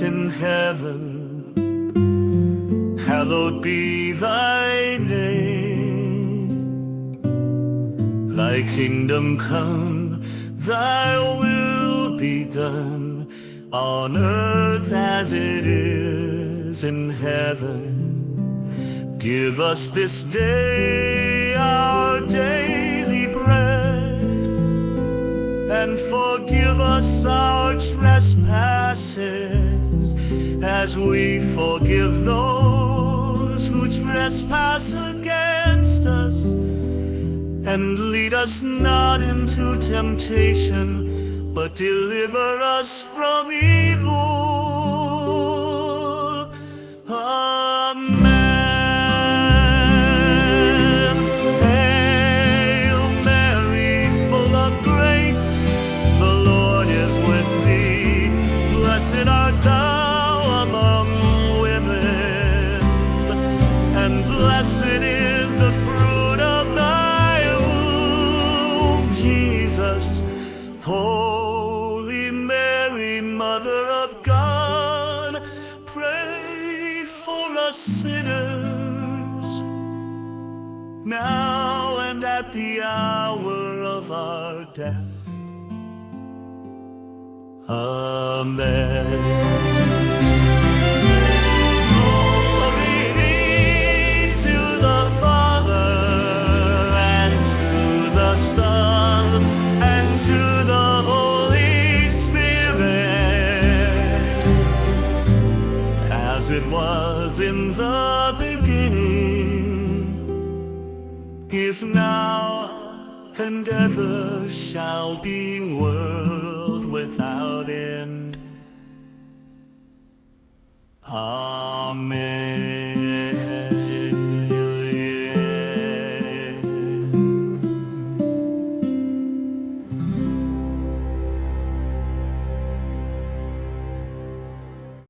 in heaven, hallowed be thy name. Thy kingdom come, thy will be done, on earth as it is in heaven. Give us this day our daily bread, and forgive us our trespasses, as we forgive those who trespass against us. And lead us not into temptation, but deliver us from evil. Amen. Hail Mary, full of grace, the Lord is with thee. Blessed art thou among women, and blessed is the fruit of thy womb, Jesus. Holy Mary, Mother of God, pray for us sinners, now and at the hour of our death. Amen. Glory be to the Father, and to the Son, and to the Holy Spirit, as it was in the beginning, is now, and ever shall be, world without end. Amen.